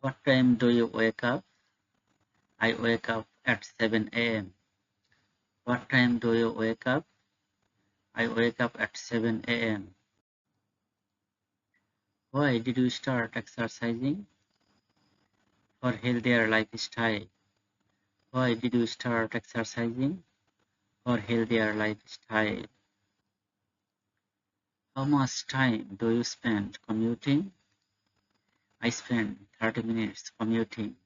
What time do you wake up? I wake up at 7 a.m. What time do you wake up? I wake up at 7 a.m. Why did you start exercising? For healthier lifestyle. Why did you start exercising? For healthier lifestyle. How much time do you spend commuting? I spend 30 minutes commuting.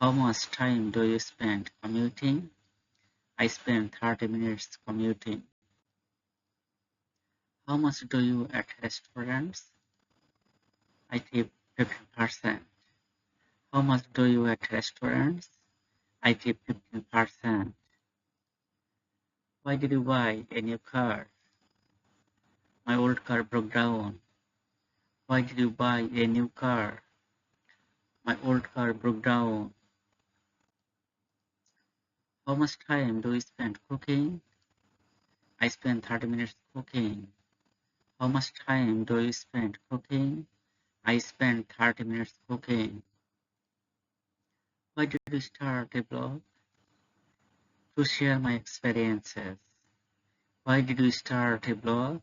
How much time do you spend commuting? I spend 30 minutes commuting. How much do you at restaurants? I tip 15%. How much do you at restaurants? I tip 15%. Why did you buy a new car? My old car broke down. Why did you buy a new car? My old car broke down. How much time do you spend cooking? I spend 30 minutes cooking. How much time do you spend cooking? I spend 30 minutes cooking. Why did you start a blog? To share my experiences. Why did you start a blog?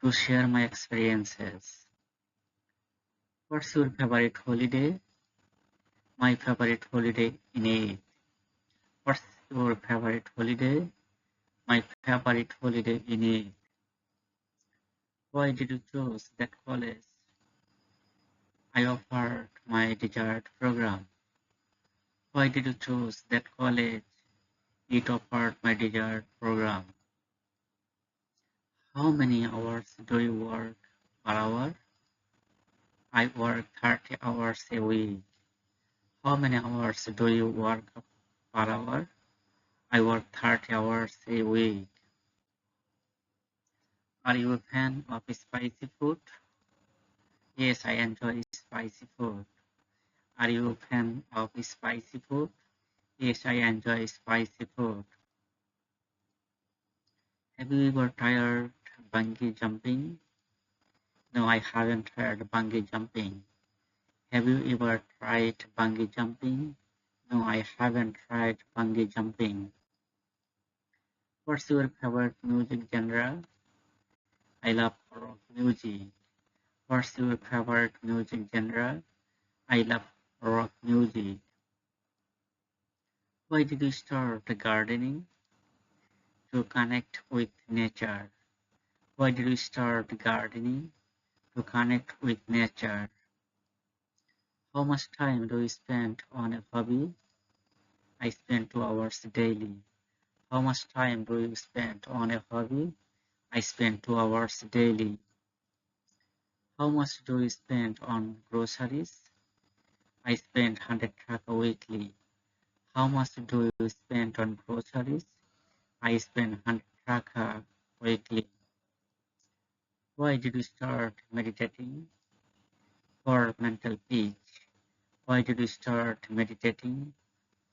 To share my experiences. What's your favorite holiday? My favorite holiday in Eid. What's your favorite holiday? My favorite holiday in Eid. Why did you choose that college? I offered my desired program. Why did you choose that college? It offered my desired program. How many hours do you work per hour? I work 30 hours a week. How many hours do you work per hour? I work 30 hours a week. Are you a fan of spicy food? Yes, I enjoy spicy food. Are you a fan of spicy food? Yes, I enjoy spicy food. Have you ever tried bungee jumping? No, I haven't tried bungee jumping. Have you ever tried bungee jumping? No, I haven't tried bungee jumping. What's your favorite music genre? I love rock music. What's your favorite music genre? I love rock music. Why did you start gardening? To connect with nature. Why did you start gardening? To connect with nature. How much time do you spend on a hobby? I spend 2 hours daily. How much time do you spend on a hobby? I spend 2 hours daily. How much do you spend on groceries? I spend 100 taka weekly. How much do you spend on groceries? I spend 100 taka weekly. Why did you start meditating? For mental peace. Why did you start meditating?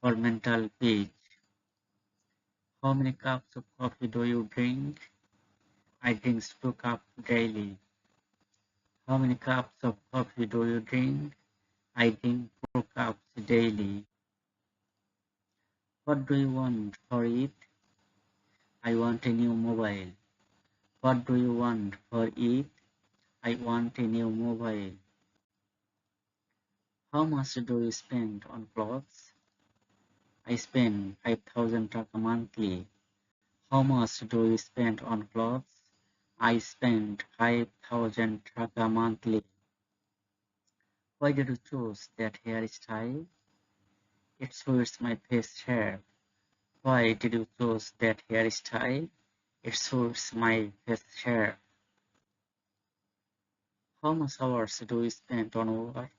For mental peace. How many cups of coffee do you drink? I drink 2 cups daily. How many cups of coffee do you drink? I drink 4 cups daily. What do you want for it? I want a new mobile. What do you want for it? I want a new mobile. How much do you spend on clothes? I spend 5,000 taka monthly. How much do you spend on clothes? I spend 5,000 taka monthly. Why did you choose that hairstyle? It suits my face shape. Why did you choose that hairstyle? It suits my face shape. How much hours do you spend on work?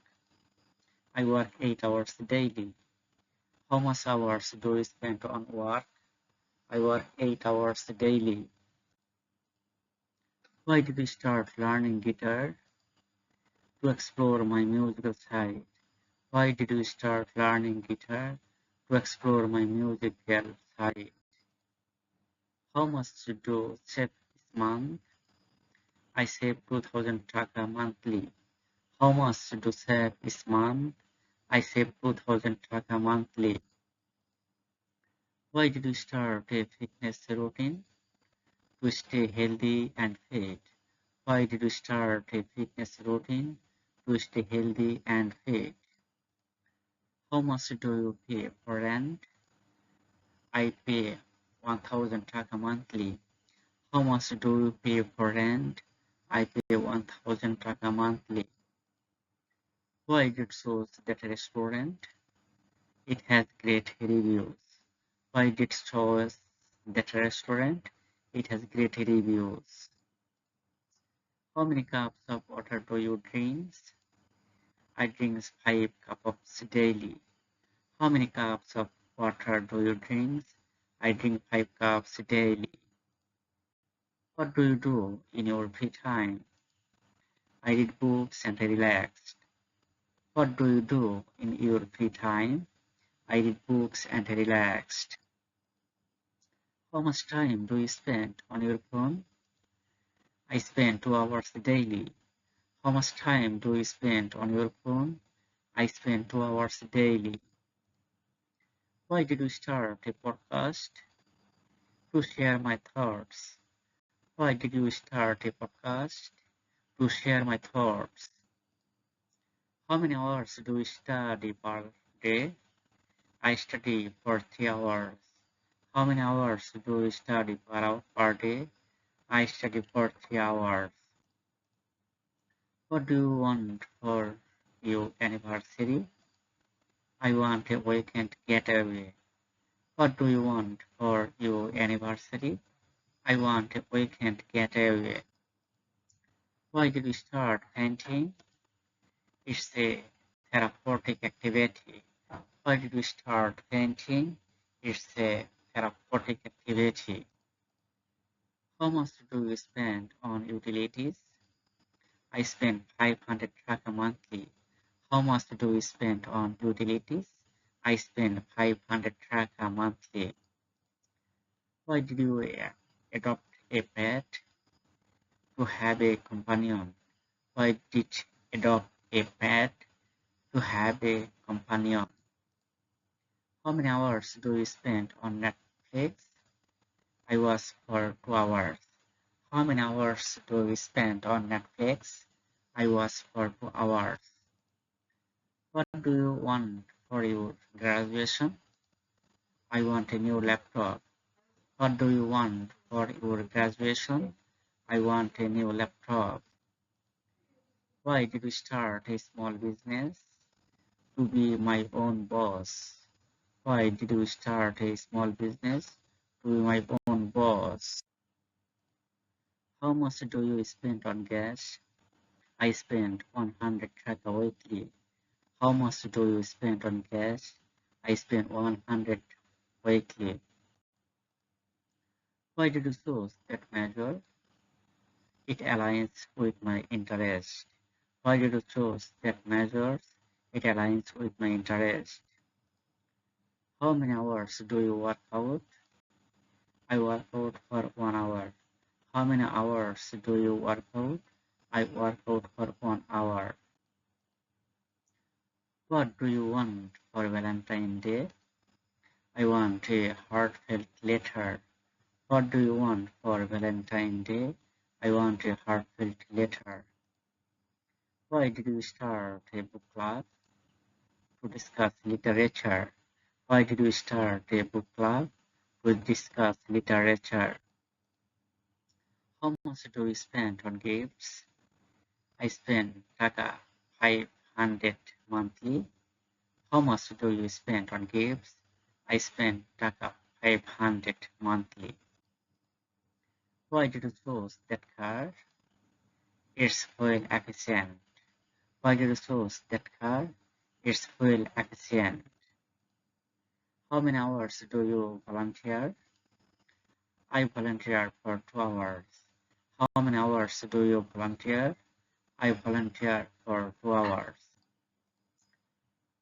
I work 8 hours daily. How much hours do you spend on work? I work 8 hours daily. Why did you start learning guitar? To explore my musical side. Why did you start learning guitar? To explore my musical side. How much do you save this month? I save 2,000 taka monthly. How much to save each month? I save 2000 taka monthly. Why did you start a fitness routine? To stay healthy and fit. Why did you start a fitness routine? To stay healthy and fit. How much do you pay for rent? I pay 1000 taka monthly. How much do you pay for rent? I pay 1000 taka monthly. Why did you choose that restaurant? It has great reviews. Why did you choose that restaurant? It has great reviews. How many cups of water do you drink? I drink 5 cups daily. How many cups of water do you drink? I drink 5 cups daily. What do you do in your free time? I read books and I relax. What do you do in your free time? I read books and I relax. How much time do you spend on your phone? I spend 2 hours daily. How much time do you spend on your phone? I spend 2 hours daily. Why did you start a podcast? To share my thoughts. Why did you start a podcast? To share my thoughts. How many hours do you study per day? I study for 3 hours. How many hours do you study per day? I study for 3 hours. What do you want for your anniversary? I want a weekend getaway. What do you want for your anniversary? I want a weekend getaway. Why did you start painting? It's a therapeutic activity. Why did you start painting? It's a therapeutic activity. How much do you spend on utilities? I spend 500 taka monthly. How much do you spend on utilities? I spend 500 taka monthly. Why did you adopt a pet? To have a companion. Why did adopt a pet? To have a companion. How many hours do you spend on Netflix? I watch for 2 hours. How many hours do you spend on Netflix? I watch for 2 hours. What do you want for your graduation? I want a new laptop. What do you want for your graduation? I want a new laptop. Why did you start a small business? To be my own boss. Why did you start a small business? To be my own boss. How much do you spend on gas? I spend 100 taka weekly. How much do you spend on gas? I spend 100 weekly. Why did you choose that major? It aligns with my interest. Why did you choose that major? It aligns with my interest. How many hours do you work out? I work out for 1 hour. How many hours do you work out? I work out for 1 hour. What do you want for Valentine's Day? I want a heartfelt letter. What do you want for Valentine's Day? I want a heartfelt letter. Why did you start a book club? To discuss literature. Why did you start a book club? To discuss literature. How much do you spend on gifts? I spend taka 500 monthly. How much do you spend on gifts? I spend taka 500 monthly. Why did you choose that car? It's fuel efficient. Why did you choose that car? It's fuel efficient. How many hours do you volunteer? I volunteer for 2 hours. How many hours do you volunteer? I volunteer for 2 hours.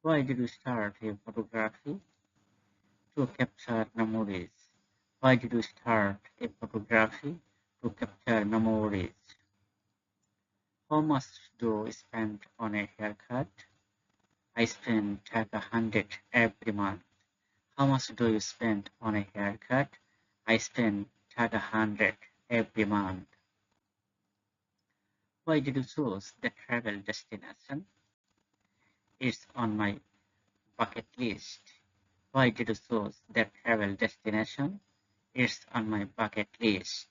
Why did you start a photography? To capture memories. Why did you start a photography? To capture memories. How much do you spend on a haircut? I spend taka 100 every month. How much do you spend on a haircut? I spend taka 100 every month. Why did you choose the travel destination? It's on my bucket list. Why did you choose that travel destination? It's on my bucket list.